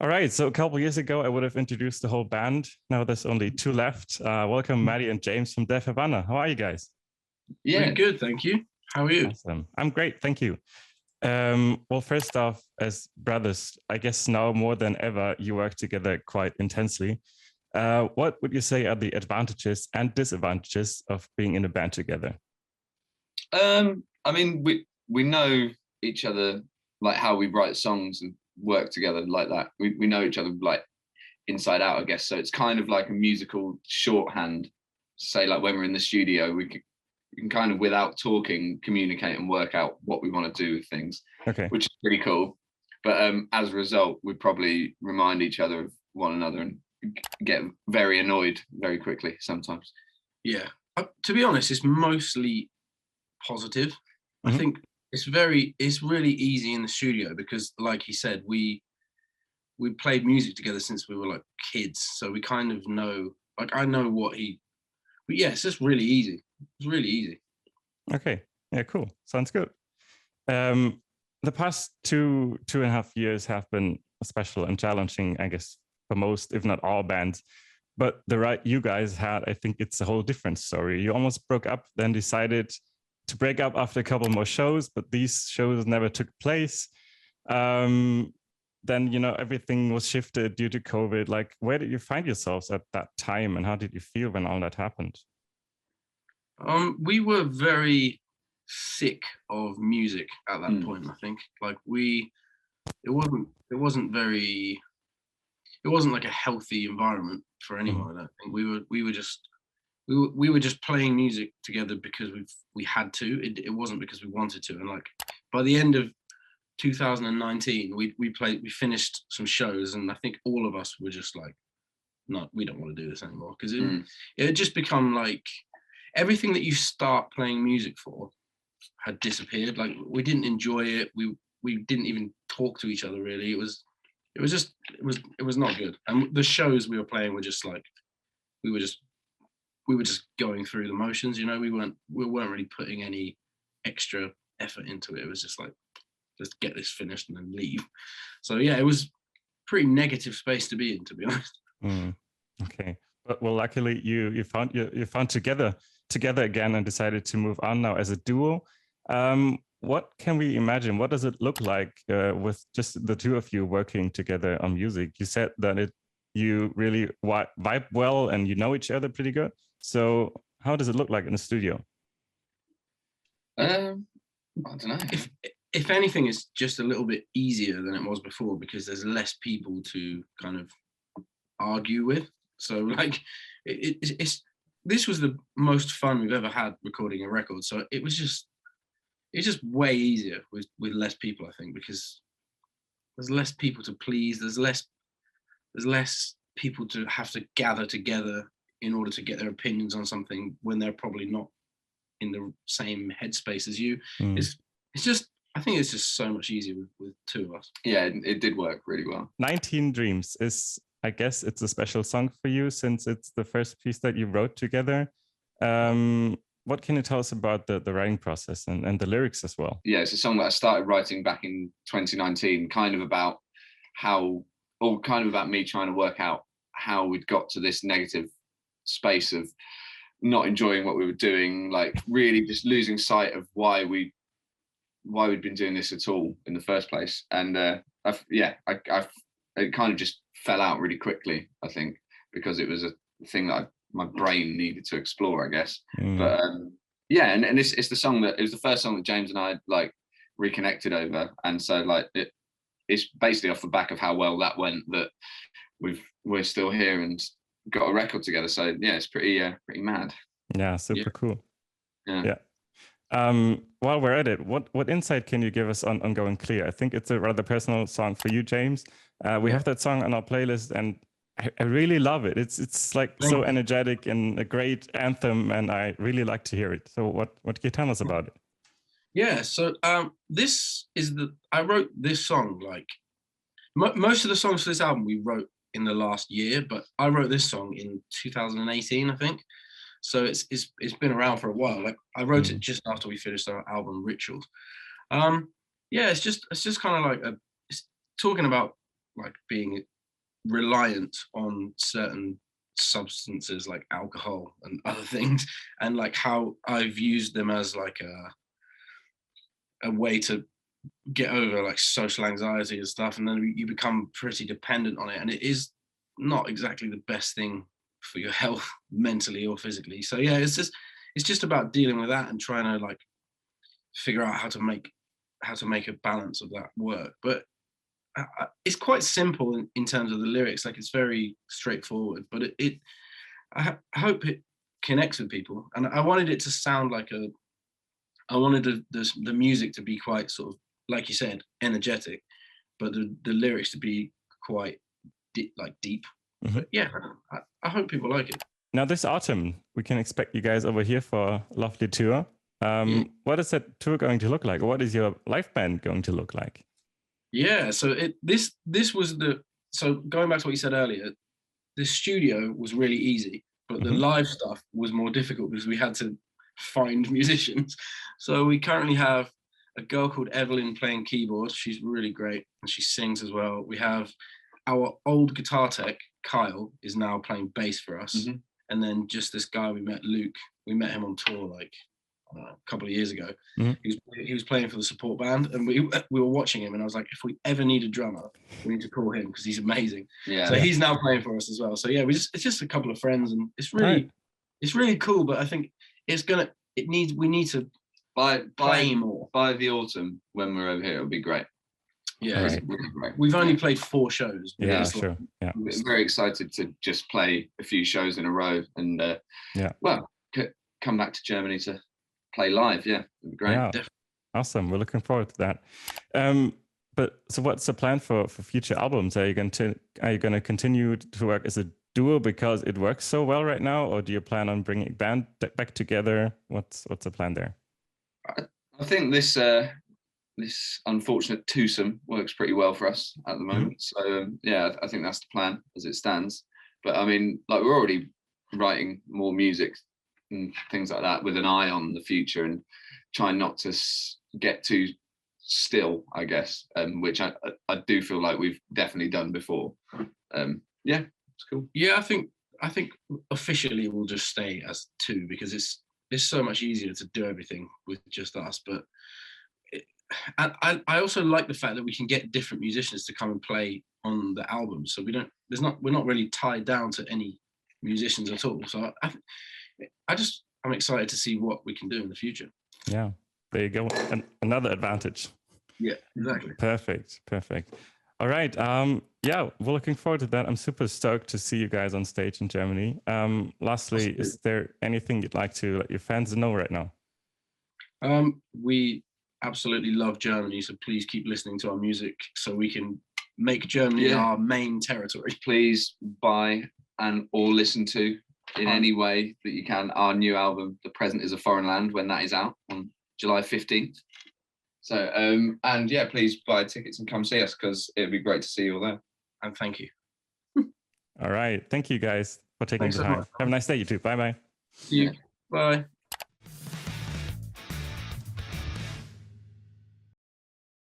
All right, so a couple years ago, I would have introduced the whole band. Now there's only two left. Welcome, Maddie and James from Def Havana. How are you guys? Yeah, we're good, thank you. How are you? Awesome. I'm great, thank you. Well, first off, as brothers, I guess now more than ever, you work together quite intensely. What would you say are the advantages and disadvantages of being in a band together? I mean, we know each other, like how we write songs and work together like that. We know each other like inside out, I guess. So it's kind of like a musical shorthand. Say like when we're in the studio, we can kind of without talking communicate and work out what we want to do with things. Okay. Which is pretty cool. But as a result, we probably remind each other of one another and get very annoyed very quickly sometimes. Yeah. To be honest, it's mostly positive. Mm-hmm. I think it's really easy in the studio because, like he said, we played music together since we were like kids, so we kind of know. Like I know what he. But yeah, it's just really easy. It's really easy. Okay. Yeah. Cool. Sounds good. The past two and a half years have been special and challenging, I guess, for most, if not all, bands. But the ride you guys had, I think it's a whole different story. You almost broke up, then decided to break up after a couple more shows, but these shows never took place. Then, everything was shifted due to COVID. Like, where did you find yourselves at that time, and how did you feel when all that happened? We were very sick of music at that point. I think like it wasn't like a healthy environment for anyone. I don't think we were just playing music together because we had to. It wasn't because we wanted to. And like by the end of 2019, we finished some shows, and I think all of us were just like, no, we don't want to do this anymore because it had just become like everything that you start playing music for had disappeared. Like we didn't enjoy it. We didn't even talk to each other really. It was not good. And the shows we were playing were just like we were just going through the motions, we weren't really putting any extra effort into it. It was just like, just get this finished and then leave. So yeah, it was pretty negative space to be in, to be honest. Okay, but well, luckily you found together again and decided to move on now as a duo. What can we imagine? What does it look like with just the two of you working together on music? You said that you really vibe well and you know each other pretty good. So how does it look like in the studio? I don't know. If anything, it's just a little bit easier than it was before because there's less people to kind of argue with. So like it's this was the most fun we've ever had recording a record. So it's just way easier with less people, I think, because there's less people to please. There's less people to have to gather together in order to get their opinions on something when they're probably not in the same headspace as you. I think it's just so much easier with two of us. Yeah, it did work really well. 19 Dreams is, I guess it's a special song for you since it's the first piece that you wrote together. What can you tell us about the writing process and the lyrics as well? Yeah, it's a song that I started writing back in 2019, kind of about me trying to work out how we'd got to this negative space of not enjoying what we were doing, like really just losing sight of why we'd been doing this at all in the first place. And it kind of just fell out really quickly, I think, because it was a thing that my brain needed to explore, I guess. But and it's the song it was the first song that James and I like reconnected over, and so like it's basically off the back of how well that went that we're still here and got a record together. So yeah, it's pretty mad. Yeah, super cool. Yeah. While we're at it, what insight can you give us on Going Clear? I think it's a rather personal song for you, James. We have that song on our playlist, and I really love it. It's like so energetic and a great anthem, and I really like to hear it. So what can you tell us about it? Yeah, so I wrote this song like most of the songs for this album we wrote in the last year, but I wrote this song in 2018, I think. So it's been around for a while. Like I wrote it just after we finished our album Rituals. It's just kind of like it's talking about like being reliant on certain substances like alcohol and other things, and like how I've used them as like a way to get over like social anxiety and stuff, and then you become pretty dependent on it, and it is not exactly the best thing for your health mentally or physically. So yeah, it's just about dealing with that and trying to like figure out how to make a balance of that work. But it's quite simple in terms of the lyrics. Like it's very straightforward, but I hope it connects with people. And I wanted it to sound like I wanted the music to be quite sort of, like you said, energetic, but the lyrics to be quite deep. Mm-hmm. But yeah, I hope people like it. Now this autumn, we can expect you guys over here for a lovely tour. What is that tour going to look like? What is your live band going to look like? Yeah, so this was so going back to what you said earlier, the studio was really easy, but the live stuff was more difficult because we had to find musicians. So we currently have a girl called Evelyn playing keyboards. She's really great and she sings as well. We have our old guitar tech, Kyle, is now playing bass for us. And then just this guy we met, Luke, we met him on tour like a couple of years ago. He was playing for the support band, and we were watching him, and I was like, if we ever need a drummer, we need to call him because he's amazing. So he's now playing for us as well. So yeah, it's just a couple of friends, and it's really cool. But I think we need to play more. By the autumn when we're over here, it'll be great. Yeah, it's really great. We've only played 4 shows. Yeah, sure. Yeah, we're very excited to just play a few shows in a row, and come back to Germany to play live. Yeah, it'd be great. Yeah, awesome. We're looking forward to that. But so, what's the plan for future albums? Are you going to continue to work as a duo because it works so well right now, or do you plan on bringing band back together? What's the plan there? I think this unfortunate twosome works pretty well for us at the moment. So I think that's the plan as it stands. But I mean, like, we're already writing more music and things like that with an eye on the future and trying not to get too still, I guess, which I do feel like we've definitely done before. It's cool. Yeah, I think officially we'll just stay as 2 because it's so much easier to do everything with just us. But I also like the fact that we can get different musicians to come and play on the album, so we're not really tied down to any musicians at all. So I'm excited to see what we can do in the future. Yeah, there you go. Another advantage. Yeah, exactly. Perfect. All right. We're looking forward to that. I'm super stoked to see you guys on stage in Germany. Lastly, is there anything you'd like to let your fans know right now? We absolutely love Germany, so please keep listening to our music so we can make Germany our main territory. Please buy or listen to in any way that you can our new album, The Present is a Foreign Land, when that is out on July 15th. So please buy tickets and come see us because it'd be great to see you all there. And thank you. All right, thank you guys for taking the time. Have a nice day, you too. Bye. See you. Bye.